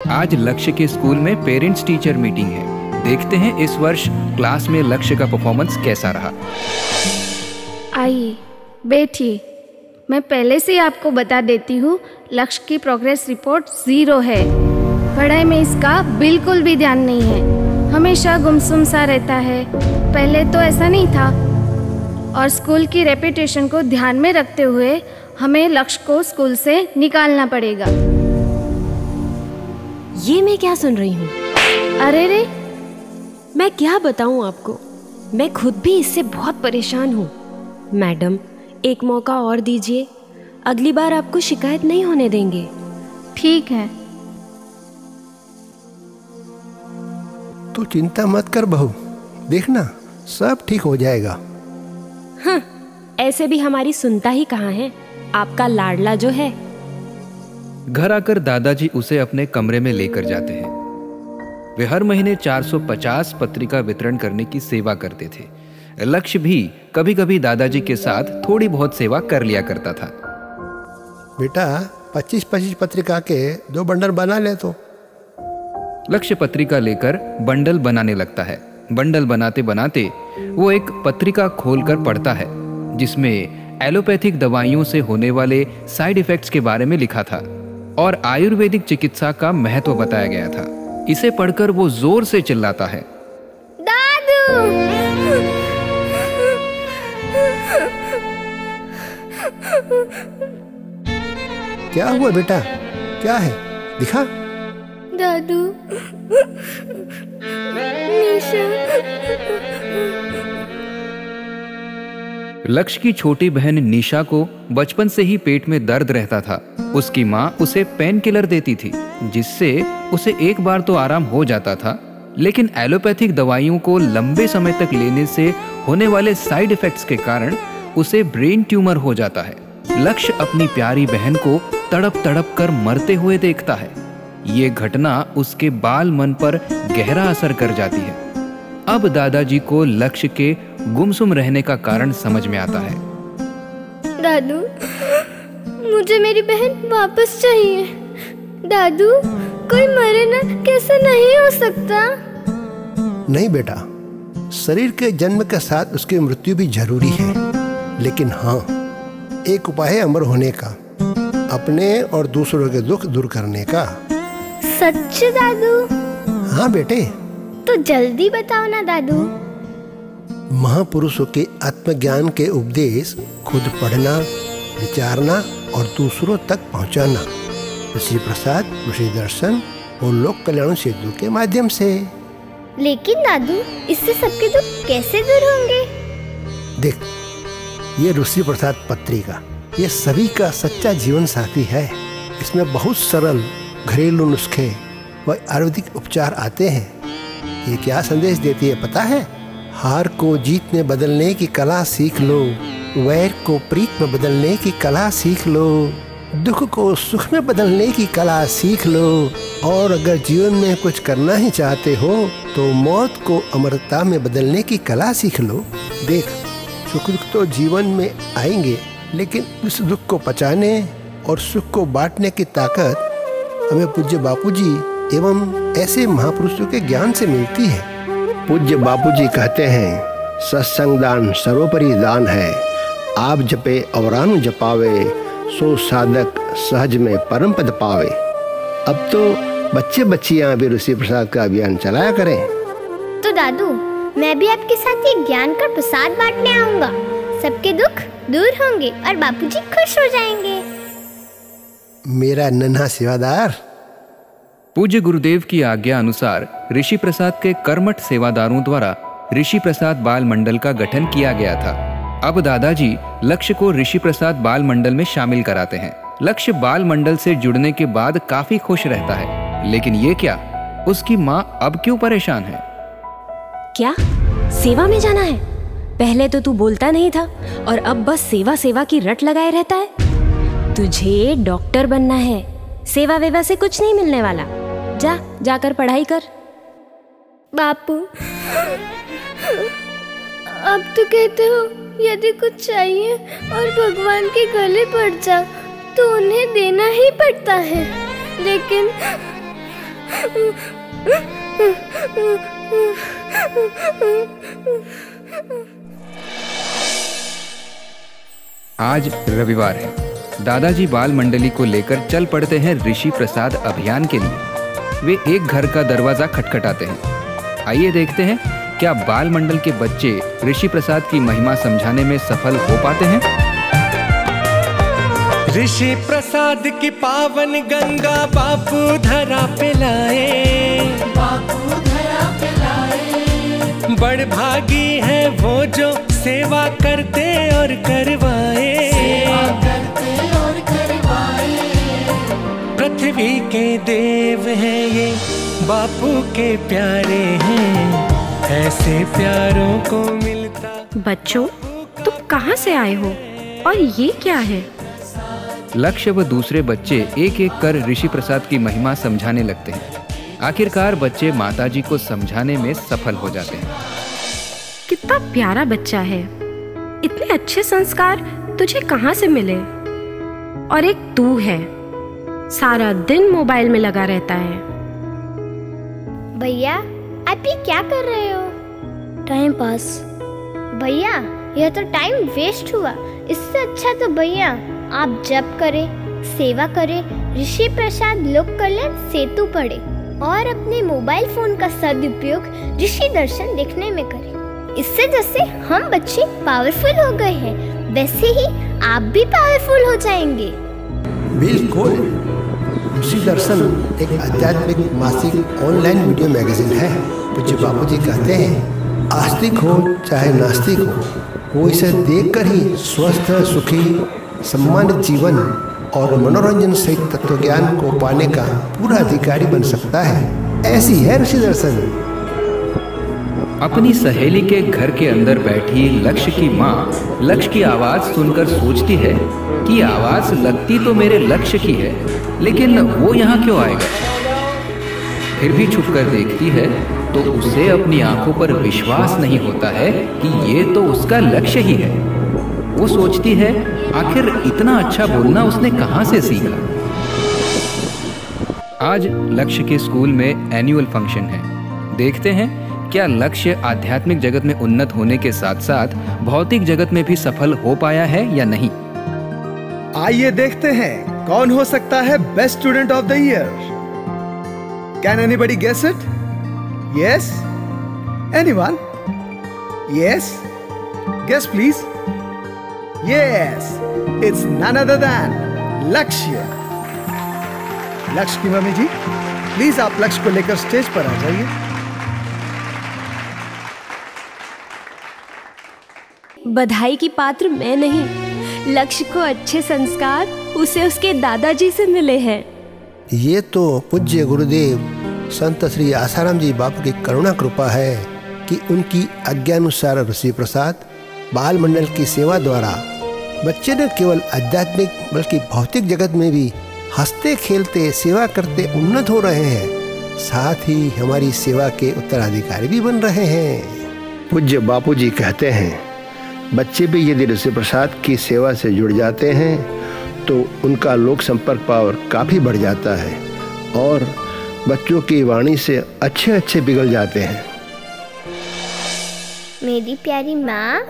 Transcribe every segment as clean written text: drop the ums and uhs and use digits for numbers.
आज लक्ष्य के स्कूल में पेरेंट्स टीचर मीटिंग है। देखते हैं इस वर्ष क्लास में लक्ष्य का परफॉर्मेंस कैसा रहा। आइए बैठिए। मैं पहले से आपको बता देती हूँ, लक्ष्य की प्रोग्रेस रिपोर्ट 0 है। पढ़ाई में इसका बिल्कुल भी ध्यान नहीं है, हमेशा गुमसुम सा रहता है। पहले तो ऐसा नहीं था, और स्कूल की रेपुटेशन को ध्यान में रखते हुए हमें लक्ष्य को स्कूल से निकालना पड़ेगा। ये मैं क्या सुन रही हूँ? अरे रे, मैं क्या बताऊँ आपको, मैं खुद भी इससे बहुत परेशान हूँ। मैडम, एक मौका और दीजिए, अगली बार आपको शिकायत नहीं होने देंगे। ठीक है। तो चिंता मत कर बहू, देखना सब ठीक हो जाएगा। हाँ, ऐसे भी हमारी सुनता ही कहाँ है, आपका लाडला जो है। घर आकर दादाजी उसे अपने कमरे में लेकर जाते हैं। वे हर महीने 450 पत्रिका वितरण करने की सेवा करते थे। लक्ष्य भी कभी कभी दादाजी के साथ थोड़ी बहुत सेवा कर लिया करता था। बेटा 25-25 पत्रिका के 2 बंडल बना ले। तो लक्ष्य पत्रिका लेकर बंडल बनाने लगता है। बंडल बनाते बनाते वो एक पत्रिका खोलकर पढ़ता है, जिसमें एलोपैथिक दवाइयों से होने वाले साइड इफेक्ट्स के बारे में लिखा था और आयुर्वेदिक चिकित्सा का महत्व बताया गया था। इसे पढ़कर वो जोर से चिल्लाता है, दादू! क्या हुआ बेटा, क्या है, दिखा। दादू, निशा। लक्ष्य की छोटी बहन निशा को बचपन से ही पेट में दर्द रहता था। उसकी माँ उसे पेन किलर देती थी, जिससे उसे एक बार तो आराम हो जाता था, लेकिन एलोपैथिक दवाइयों को लंबे समय तक लेने से होने वाले साइड इफेक्ट्स के कारण उसे ब्रेन ट्यूमर हो जाता है। लक्ष्य अपनी प्यारी बहन को तड़प तड़प कर मरते हुए देखता है। ये घटना उसके बाल मन पर गहरा असर कर जाती है। अब दादाजी को लक्ष्य के गुमसुम रहने का कारण समझ में आता है। दादू, मुझे मेरी बहन वापस चाहिए। दादू, कोई मरे ना, कैसा नहीं हो सकता। नहीं बेटा, शरीर के जन्म के साथ उसकी मृत्यु भी जरूरी है, लेकिन हाँ, एक उपाय है अमर होने का, अपने और दूसरों के दुख दूर करने का। सच दादू? हाँ बेटे। तो जल्दी बताओ ना दादू। महापुरुषों के आत्मज्ञान के उपदेश खुद पढ़ना, विचारना और दूसरों तक पहुंचाना। ऋषि प्रसाद, ऋषि दर्शन और लोक कल्याण सेतु के माध्यम से। लेकिन दादू, इससे सबके दुख कैसे दूर होंगे? देख, ये ऋषि प्रसाद पत्रिका ये सभी का सच्चा जीवन साथी है। इसमें बहुत सरल घरेलू नुस्खे व आयुर्वेदिक उपचार आते हैं। ये क्या संदेश देती है पता है? हार को जीत में बदलने की कला सीख लो, वैर को प्रीत में बदलने की कला सीख लो, दुख को सुख में बदलने की कला सीख लो, और अगर जीवन में कुछ करना ही चाहते हो तो मौत को अमरता में बदलने की कला सीख लो। देख, सुख दुख तो जीवन में आएंगे, लेकिन उस दुख को पचाने और सुख को बांटने की ताकत हमें पूज्य बापूजी एवं ऐसे महापुरुषों के ज्ञान से मिलती है। पूज्य बापूजी कहते हैं, सत्संग दान सर्वोपरि दान है, आप जपे अवरानु जपावे, सो साधक सहज में परम पद पावे। अब तो बच्चे बच्चियां भी ऋषि प्रसाद का अभियान चलाया करें। तो दादू, मैं भी आपके साथ ये ज्ञान का प्रसाद बांटने आऊंगा। सबके दुख दूर होंगे और बापूजी खुश हो जाएंगे। मेरा नन्हा सेवादार। पूज्य गुरुदेव की आज्ञा अनुसार ऋषि प्रसाद के कर्मठ सेवादारों द्वारा ऋषि प्रसाद बाल मंडल का गठन किया गया था। अब दादाजी लक्ष्य को ऋषि प्रसाद बाल मंडल में शामिल कराते हैं। लक्ष्य बाल मंडल से जुड़ने के बाद काफी खुश रहता है, लेकिन ये क्या, उसकी माँ अब क्यों परेशान है? क्या सेवा में जाना है? पहले तो तू बोलता नहीं था और अब बस सेवा सेवा की रट लगाए रहता है। तुझे डॉक्टर बनना है, सेवा वेवा से कुछ नहीं मिलने वाला। जाकर पढ़ाई कर। बापू, अब तो कहते हो यदि कुछ चाहिए और भगवान के गले पड़ जाओ तो उन्हें देना ही पड़ता है, लेकिन आज रविवार है। दादाजी बाल मंडली को लेकर चल पड़ते हैं ऋषि प्रसाद अभियान के लिए। वे एक घर का दरवाजा खटखटाते हैं। आइए देखते हैं क्या बाल मंडल के बच्चे ऋषि प्रसाद की महिमा समझाने में सफल हो पाते हैं। ऋषि प्रसाद की पावन गंगा बापू धरा पे लाए, बापू धरा पे लाए। बड़ भागी है वो जो सेवा करते और करवाए, सेवा करते और करवाए। पृथ्वी के देव हैं ये बापू के प्यारे हैं, ऐसे प्यारों को मिलता। बच्चों, तुम कहाँ से आए हो और ये क्या है? लक्ष्य व दूसरे बच्चे एक एक कर ऋषि प्रसाद की महिमा समझाने लगते हैं। आखिरकार बच्चे माताजी को समझाने में सफल हो जाते हैं। कितना प्यारा बच्चा है। इतने अच्छे संस्कार तुझे कहाँ से मिले? और एक तू है, सारा दिन मोबाइल में लगा रहता है। भैया, आप ये क्या कर रहे हो? Time pass. भैया, यह तो टाइम वेस्ट हुआ। इससे अच्छा तो भैया आप जप करें, सेवा करें, ऋषि प्रसाद लोक कल्याण सेतु पढ़ें और अपने मोबाइल फोन का सदुपयोग ऋषि दर्शन देखने में करें। इससे जैसे हम बच्चे पावरफुल हो गए हैं, वैसे ही आप भी पावरफुल हो जाएंगे। बिल्कुल। ऋषि दर्शन एक आध्यात्मिक मासिक ऑनलाइन वीडियो मैगजीन है। पूज्य बापूजी कहते हैं, आस्तिक हो चाहे नास्तिक हो, वो इसे देखकर ही स्वस्थ, सुखी, सम्मानित जीवन और मनोरंजन सहित तत्वज्ञान को पाने का पूरा अधिकारी बन सकता है। ऐसी है ऋषि दर्शन। अपनी सहेली के घर के अंदर बैठी लक्ष्य की माँ लक्ष्य की आवाज सुनकर सोचती है कि आवाज लगती तो मेरे लक्ष्य की है, लेकिन वो यहाँ क्यों आएगा। फिर भी छुप कर देखती है तो उसे अपनी आंखों पर विश्वास नहीं होता है कि ये तो उसका लक्ष्य ही है। वो सोचती है आखिर इतना अच्छा बोलना उसने कहाँ से सीखा। आज लक्ष्य के स्कूल में एनुअल फंक्शन है। देखते हैं क्या लक्ष्य आध्यात्मिक जगत में उन्नत होने के साथ साथ भौतिक जगत में भी सफल हो पाया है या नहीं। आइए देखते हैं कौन हो सकता है best student of the year. Can anybody guess it? Yes? Anyone? Yes? Guess please. Yes, it's none other than लक्ष्य। लक्ष्य की मम्मी जी, प्लीज आप लक्ष्य को लेकर स्टेज पर आ जाइए। बधाई की पात्र मैं नहीं, लक्ष्य को अच्छे संस्कार उसे उसके दादाजी से मिले हैं। ये तो पूज्य गुरुदेव संत श्री आसाराम जी बापू की करुणा कृपा है कि उनकी आज्ञानुसार ऋषि प्रसाद बाल मंडल की सेवा द्वारा बच्चे न केवल आध्यात्मिक बल्कि भौतिक जगत में भी हंसते खेलते सेवा करते उन्नत हो रहे हैं, साथ ही हमारी सेवा के उत्तराधिकारी भी बन रहे हैं। पूज्य बापूजी कहते हैं, बच्चे भी यदि ऋषि प्रसाद की सेवा से जुड़ जाते हैं तो उनका लोक संपर्क पावर काफी बढ़ जाता है और बच्चों की वाणी से अच्छे अच्छे पिघल जाते हैं। मेरी प्यारी माँ,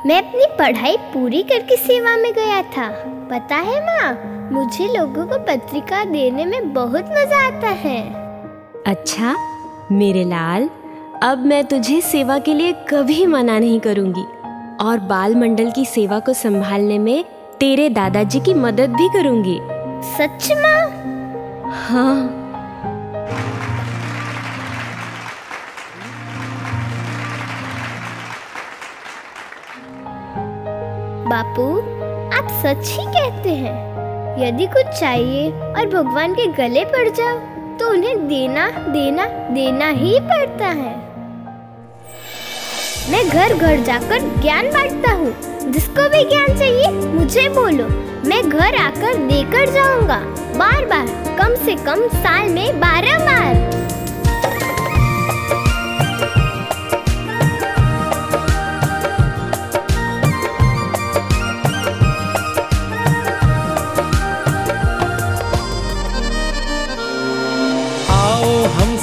मैं अपनी पढ़ाई पूरी करके सेवा में गया था। पता है माँ, मुझे लोगों को पत्रिका देने में बहुत मजा आता है। अच्छा मेरे लाल, अब मैं तुझे सेवा के लिए कभी मना नहीं करूंगी और बाल मंडल की सेवा को संभालने में तेरे दादाजी की मदद भी करूंगी। सच माँ? हाँ। बापू, आप सच ही कहते हैं। यदि कुछ चाहिए और भगवान के गले पड़ जाओ तो उन्हें देना देना देना ही पड़ता है। मैं घर घर जाकर ज्ञान बांटता हूँ। जिसको भी ज्ञान चाहिए मुझे बोलो, मैं घर आकर देकर जाऊंगा। बार बार, कम से कम साल में 12 बार।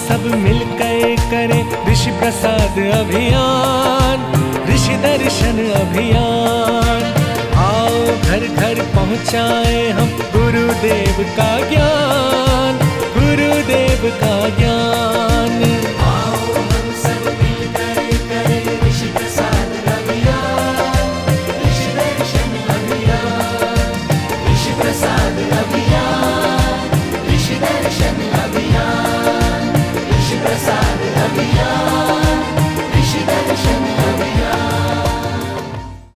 सब मिलकर करें ऋषि प्रसाद अभियान, ऋषि दर्शन अभियान। आओ घर घर पहुँचाए हम गुरुदेव का ज्ञान।